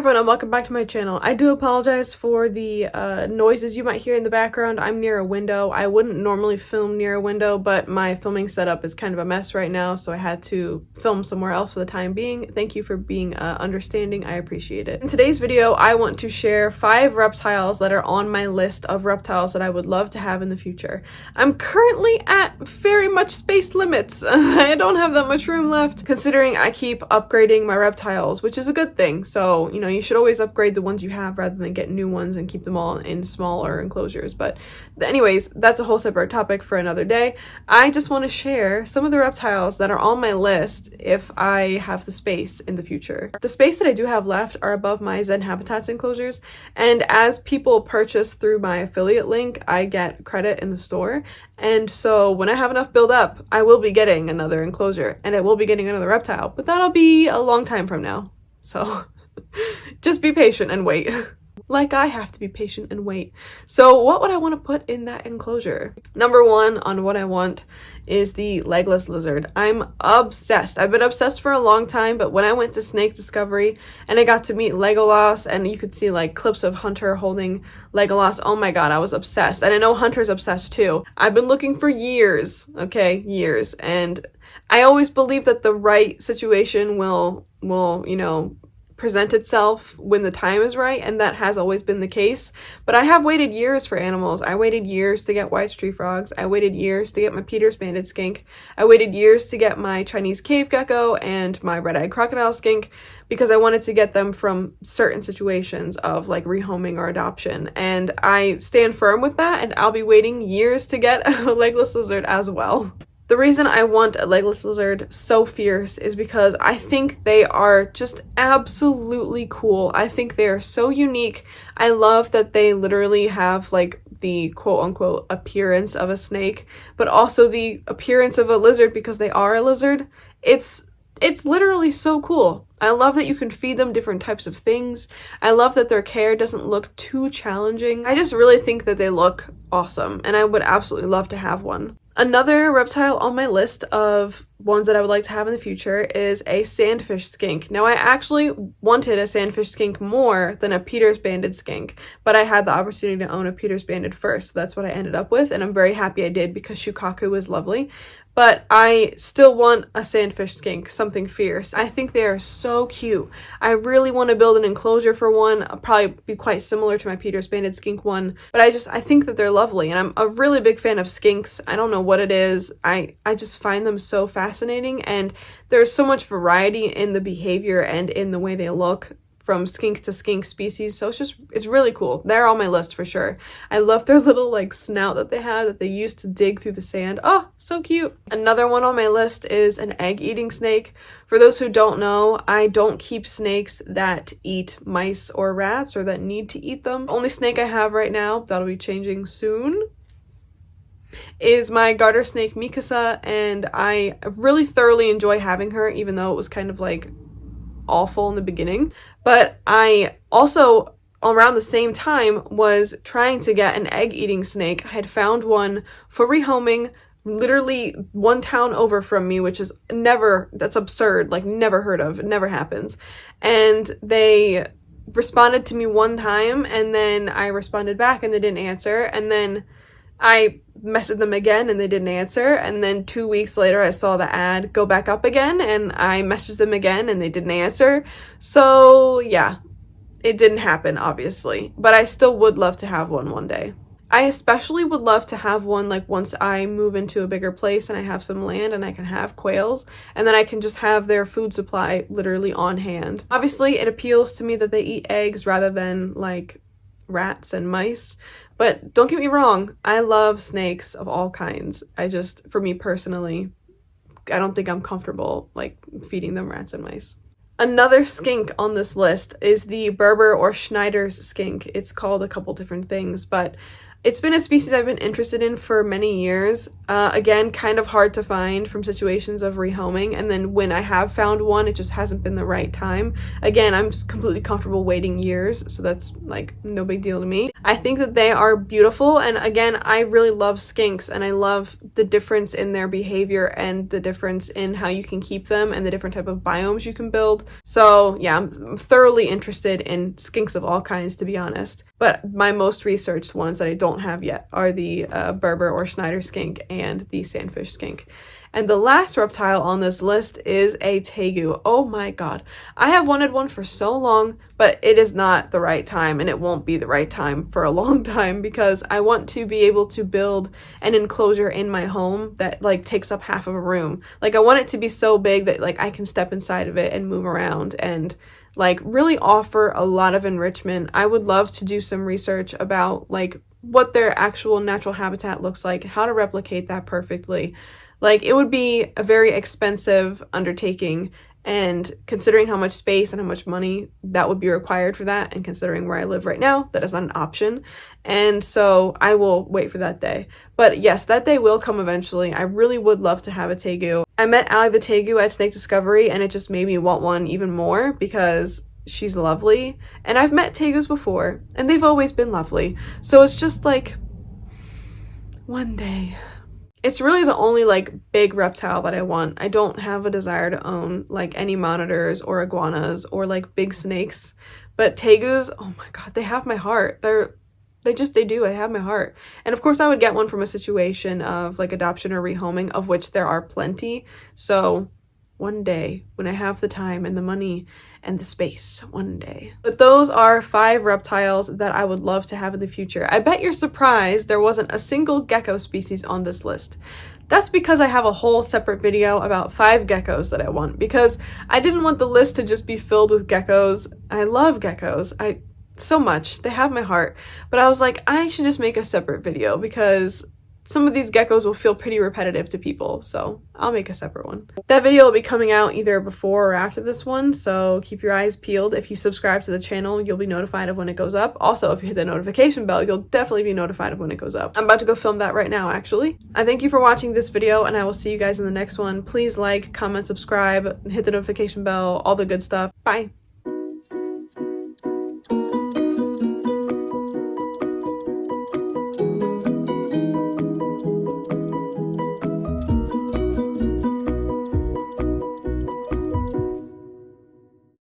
everyone and welcome back to my channel. I do apologize for the noises you might hear in the background. I'm near a window. I wouldn't normally film near a window, but my filming setup is kind of a mess right now, so I had to film somewhere else for the time being. Thank you for being understanding. I appreciate it. In today's video, I want to share 5 reptiles that are on my list of reptiles that I would love to have in the future. I'm currently at very much space limits. I don't have that much room left, considering I keep upgrading my reptiles, which is a good thing. So, you know, you should always upgrade the ones you have rather than get new ones and keep them all in smaller enclosures. But anyways, that's a whole separate topic for another day. I just want to share some of the reptiles that are on my list if I have the space in the future. The space that I do have left are above my Zen Habitats enclosures, and as people purchase through my affiliate link, I get credit in the store. And so when I have enough build up, I will be getting another enclosure and I will be getting another reptile, but that'll be a long time from now. So just be patient and wait. Like I have to be patient and wait. So what would I want to put in that enclosure? Number 1 on what I want is the Legless Lizard. I'm obsessed. I've been obsessed for a long time, but when I went to Snake Discovery and I got to meet Legolas and you could see like clips of Hunter holding Legolas, oh my god, I was obsessed. And I know Hunter's obsessed too. I've been looking for years, okay, years. And I always believe that the right situation will, you know, present itself when the time is right, and that has always been the case. But I have waited years for animals. I waited years to get white tree frogs. I waited years to get my Peter's banded skink. I waited years to get my Chinese cave gecko and my red-eyed crocodile skink because I wanted to get them from certain situations of like rehoming or adoption. And I stand firm with that, and I'll be waiting years to get a legless lizard as well. The reason I want a legless lizard so fierce is because I think they are just absolutely cool. I think they are so unique. I love that they literally have like the quote-unquote appearance of a snake, but also the appearance of a lizard because they are a lizard. It's literally so cool. I love that you can feed them different types of things. I love that their care doesn't look too challenging. I just really think that they look awesome, and I would absolutely love to have one. Another reptile on my list of ones that I would like to have in the future is a Sandfish Skink. Now, I actually wanted a Sandfish Skink more than a Peter's banded skink, but I had the opportunity to own a Peter's banded first, so that's what I ended up with, and I'm very happy I did because Shukaku is lovely. But I still want a Sandfish Skink, something fierce. I think they are so cute. I really want to build an enclosure for one. I'll probably be quite similar to my Peter's banded skink one, but I think that they're lovely, and I'm a really big fan of skinks. I don't know what it is. I just find them so fascinating, and there's so much variety in the behavior and in the way they look from skink to skink species, so it's really cool. They're on my list for sure. I love their little like snout that they have that they use to dig through the sand. Oh, so cute. Another one on my list is an egg-eating snake. For those who don't know, I don't keep snakes that eat mice or rats or that need to eat them. The only snake I have right now, that'll be changing soon, is my garter snake Mikasa, and I really thoroughly enjoy having her, even though it was kind of like awful in the beginning. But I also, around the same time, was trying to get an egg-eating snake. I had found one for rehoming literally one town over from me, which is that's absurd, like never heard of, it never happens. And they responded to me one time, and then I responded back and they didn't answer, and then I messaged them again and they didn't answer, and then 2 weeks later I saw the ad go back up again and I messaged them again and they didn't answer. So yeah, it didn't happen obviously, but I still would love to have one day. I especially would love to have one like once I move into a bigger place and I have some land and I can have quails, and then I can just have their food supply literally on hand. Obviously it appeals to me that they eat eggs rather than like rats and mice, but don't get me wrong, I love snakes of all kinds. For me personally, I don't think I'm comfortable like feeding them rats and mice. Another skink on this list is the Berber or Schneider's skink. It's called a couple different things, but It's been a species I've been interested in for many years. Again, kind of hard to find from situations of rehoming, and then when I have found one, it just hasn't been the right time. Again, I'm completely comfortable waiting years, so that's like no big deal to me. I think that they are beautiful, and again, I really love skinks, and I love the difference in their behavior and the difference in how you can keep them and the different type of biomes you can build. So yeah, I'm thoroughly interested in skinks of all kinds, to be honest. But my most researched ones that I don't have yet are the Berber or Schneider skink and the Sandfish skink. And the last reptile on this list is a tegu. Oh my god. I have wanted one for so long, but it is not the right time, and it won't be the right time for a long time, because I want to be able to build an enclosure in my home that like takes up half of a room. Like I want it to be so big that like I can step inside of it and move around and like really offer a lot of enrichment. I would love to do some research about like what their actual natural habitat looks like, how to replicate that perfectly. Like it would be a very expensive undertaking, and considering how much space and how much money that would be required for that, and considering where I live right now, that is not an option. And so I will wait for that day. But yes, that day will come eventually. I really would love to have a tegu. I met Allie the tegu at Snake Discovery, and it just made me want one even more because she's lovely. And I've met tegus before, and they've always been lovely. So it's just like, one day. It's really the only like big reptile that I want. I don't have a desire to own like any monitors or iguanas or like big snakes, but tegus, oh my god, they have my heart. They do. I have my heart. And of course I would get one from a situation of like adoption or rehoming, of which there are plenty. So one day, when I have the time and the money and the space, one day. But those are 5 reptiles that I would love to have in the future. I bet you're surprised there wasn't a single gecko species on this list. That's because I have a whole separate video about 5 geckos that I want, because I didn't want the list to just be filled with geckos. I love geckos. So much. They have my heart. But I was like, I should just make a separate video because some of these geckos will feel pretty repetitive to people, so I'll make a separate one. That video will be coming out either before or after this one, so keep your eyes peeled. If you subscribe to the channel, you'll be notified of when it goes up. Also, if you hit the notification bell, you'll definitely be notified of when it goes up. I'm about to go film that right now, actually. I thank you for watching this video, and I will see you guys in the next one. Please like, comment, subscribe, hit the notification bell, all the good stuff. Bye!